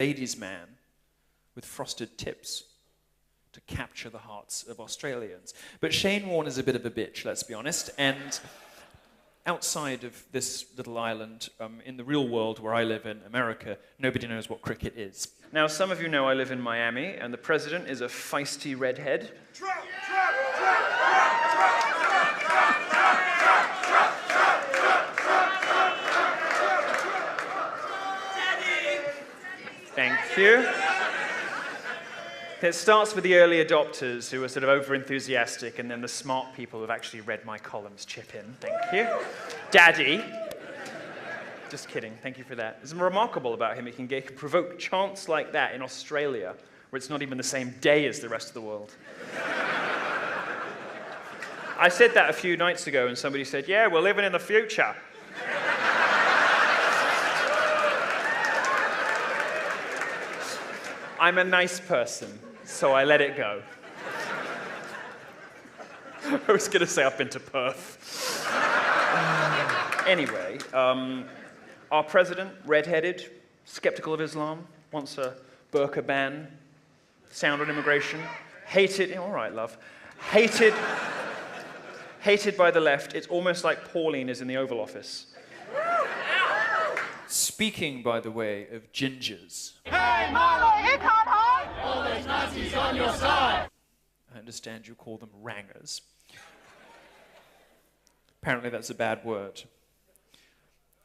ladies' man with frosted tips to capture the hearts of Australians. But Shane Warne is a bit of a bitch, let's be honest, and outside of this little island, in the real world where I live in America, nobody knows what cricket is. Now, some of you know I live in Miami, and the president is a feisty redhead. Thank you. It starts with the early adopters who are sort of over-enthusiastic, and then the smart people who've actually read my columns chip in. Thank you. Daddy. Just kidding. Thank you for that. It's remarkable about him. He can provoke chants like that in Australia, where it's not even the same day as the rest of the world. I said that a few nights ago, and somebody said, "Yeah, we're living in the future." I'm a nice person, so I let it go. I was going to say I've been to Perth. Anyway, our president, redheaded, skeptical of Islam, wants a burqa ban, sound on immigration, hated, all right, love, hated by the left. It's almost like Pauline is in the Oval Office. Speaking, by the way, of gingers. Hey, Milo, you can't hide! All those Nazis on your side! I understand you call them rangers. Apparently that's a bad word.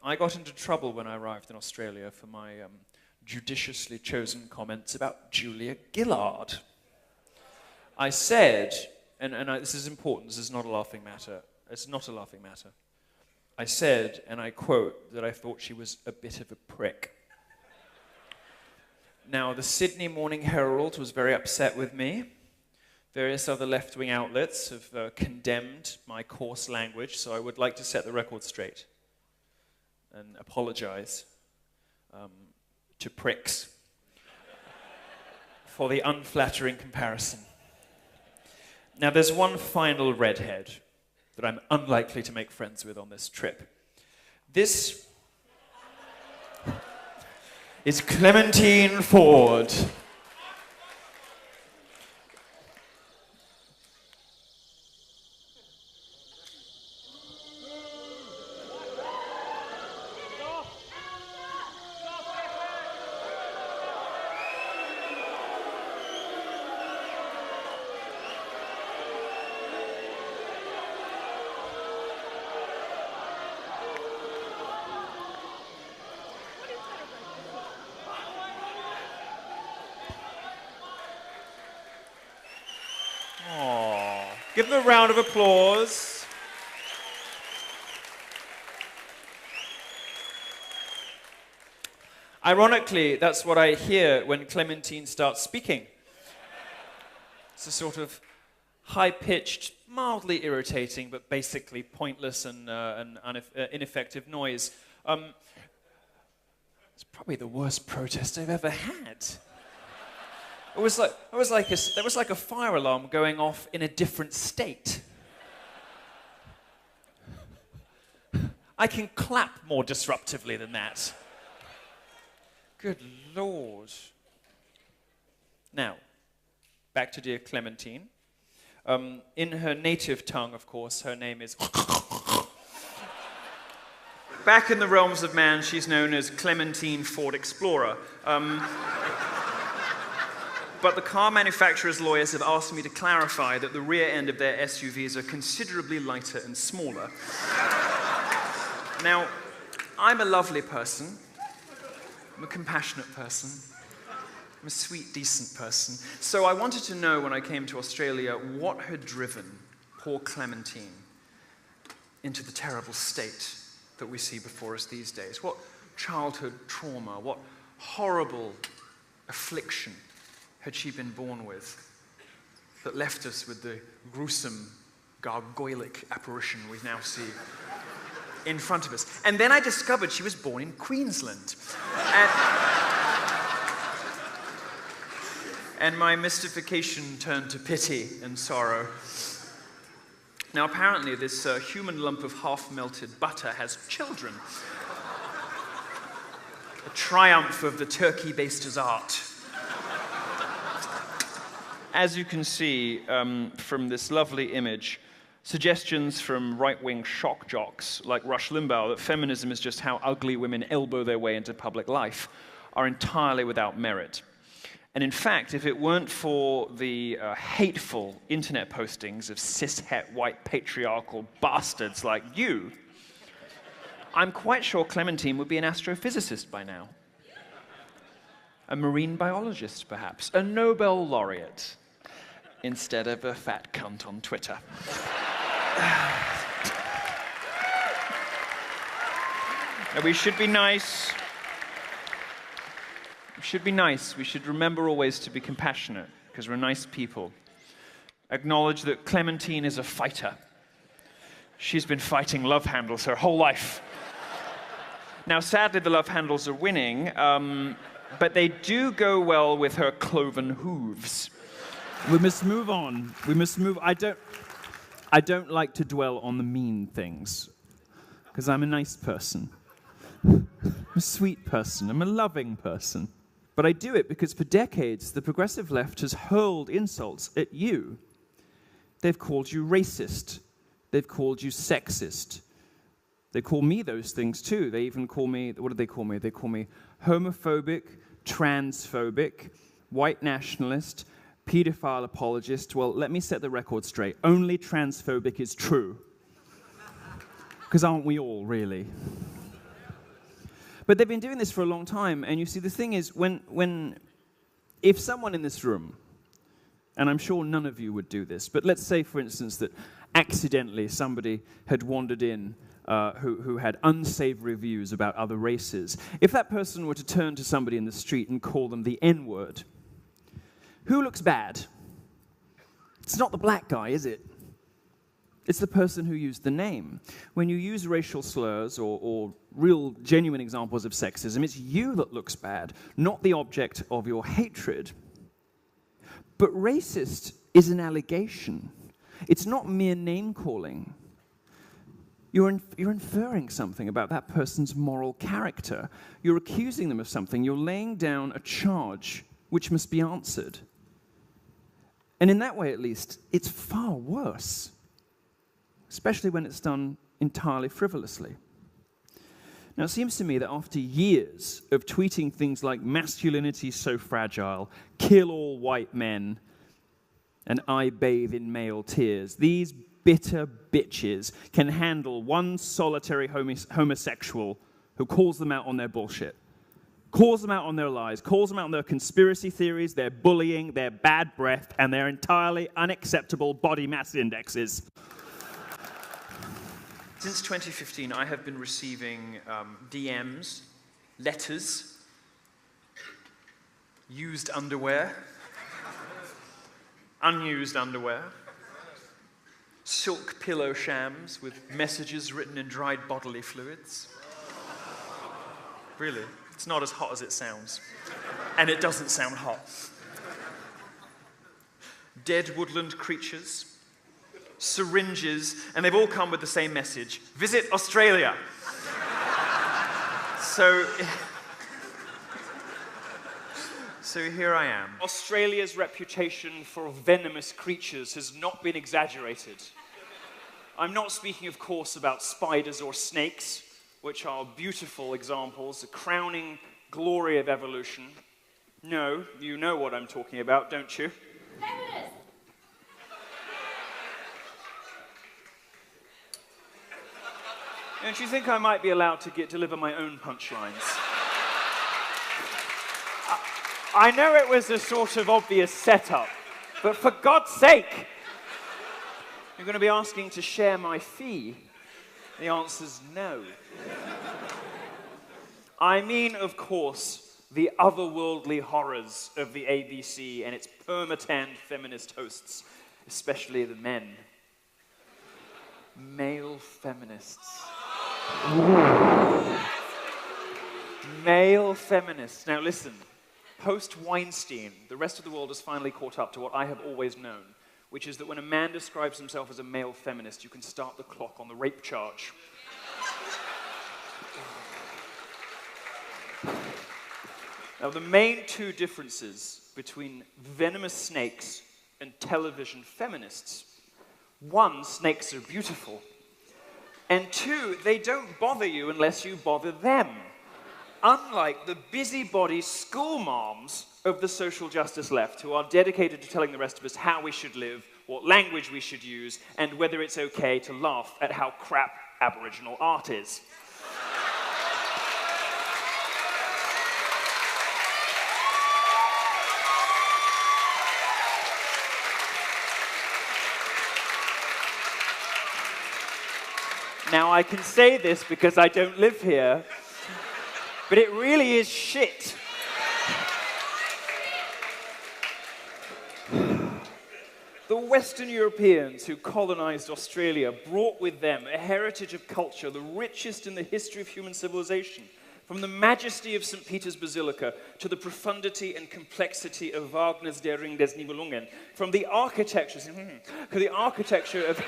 I got into trouble when I arrived in Australia for my judiciously chosen comments about Julia Gillard. I said, this is important, this is not a laughing matter. It's not a laughing matter. I said, and I quote, that I thought she was a bit of a prick. Now, the Sydney Morning Herald was very upset with me. Various other left-wing outlets have condemned my coarse language, so I would like to set the record straight and apologize to pricks for the unflattering comparison. Now, there's one final redhead that I'm unlikely to make friends with on this trip. This is Clementine Ford. Give them a round of applause. Ironically, that's what I hear when Clementine starts speaking. It's a sort of high-pitched, mildly irritating, but basically pointless and ineffective noise. It's probably the worst protest I've ever had. There was like a fire alarm going off in a different state. I can clap more disruptively than that. Good Lord. Now, back to dear Clementine. In her native tongue, of course, her name is... Back in the realms of man, she's known as Clementine Ford Explorer. But the car manufacturer's lawyers have asked me to clarify that the rear end of their SUVs are considerably lighter and smaller. Now, I'm a lovely person. I'm a compassionate person. I'm a sweet, decent person. So I wanted to know when I came to Australia what had driven poor Clementine into the terrible state that we see before us these days. What childhood trauma, what horrible affliction had she been born with that left us with the gruesome, gargoylic apparition we now see in front of us. And then I discovered she was born in Queensland. And my mystification turned to pity and sorrow. Now, apparently, this human lump of half-melted butter has children. a triumph of the turkey baster's art. As you can see from this lovely image, suggestions from right-wing shock jocks like Rush Limbaugh that feminism is just how ugly women elbow their way into public life are entirely without merit. And in fact, if it weren't for the hateful internet postings of cishet white patriarchal bastards like you, I'm quite sure Clementine would be an astrophysicist by now. A marine biologist, perhaps. A Nobel laureate, instead of a fat cunt on Twitter. Now, we should be nice. We should be nice. We should remember always to be compassionate, because we're nice people. Acknowledge that Clementine is a fighter. She's been fighting love handles her whole life. Now, sadly, the love handles are winning, but they do go well with her cloven hooves. We must move on. We must move. I don't like to dwell on the mean things, because I'm a nice person. I'm a sweet person. I'm a loving person. But I do it because for decades, the progressive left has hurled insults at you. They've called you racist. They've called you sexist. They call me those things too. They even call me, what do they call me? They call me homophobic, transphobic, white nationalist, pedophile apologist. Well, let me set the record straight. Only transphobic is true. Because aren't we all, really? But they've been doing this for a long time, and you see, the thing is, if someone in this room, and I'm sure none of you would do this, but let's say, for instance, that accidentally somebody had wandered in who had unsavory views about other races. If that person were to turn to somebody in the street and call them the N-word, who looks bad? It's not the black guy, is it? It's the person who used the name. When you use racial slurs or real, genuine examples of sexism, it's you that looks bad, not the object of your hatred. But racist is an allegation. It's not mere name-calling. You're inferring something about that person's moral character. You're accusing them of something. You're laying down a charge which must be answered. And in that way, at least, it's far worse, especially when it's done entirely frivolously. Now, it seems to me that after years of tweeting things like masculinity so fragile, kill all white men, and I bathe in male tears, these bitter bitches can handle one solitary homosexual who calls them out on their bullshit, calls them out on their lies, calls them out on their conspiracy theories, their bullying, their bad breath, and their entirely unacceptable body mass indexes. Since 2015, I have been receiving DMs, letters, used underwear, unused underwear, silk pillow shams with messages written in dried bodily fluids. Really, it's not as hot as it sounds. And it doesn't sound hot. Dead woodland creatures, syringes, and they've all come with the same message: visit Australia. So here I am. Australia's reputation for venomous creatures has not been exaggerated. I'm not speaking, of course, about spiders or snakes, which are beautiful examples, a crowning glory of evolution. No, you know what I'm talking about, don't you? Feminist! Don't you think I might be allowed to deliver my own punchlines? I know it was a sort of obvious setup, but for God's sake, you're going to be asking to share my fee. The answer's no. I mean, of course, the otherworldly horrors of the ABC and its permatanned feminist hosts, especially the men. Male feminists. Male feminists. Now listen. Post-Weinstein, the rest of the world has finally caught up to what I have always known, which is that when a man describes himself as a male feminist, you can start the clock on the rape charge. Now, the main two differences between venomous snakes and television feminists: one, snakes are beautiful, and two, they don't bother you unless you bother them. Unlike the busybody school moms of the social justice left, who are dedicated to telling the rest of us how we should live, what language we should use, and whether it's okay to laugh at how crap Aboriginal art is. Now, I can say this because I don't live here, but it really is shit. The Western Europeans who colonized Australia brought with them a heritage of culture, the richest in the history of human civilization, from the majesty of St. Peter's Basilica to the profundity and complexity of Wagner's Der Ring des Nibelungen, from the architecture, to the architecture of...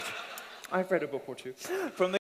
I've read a book or two. From the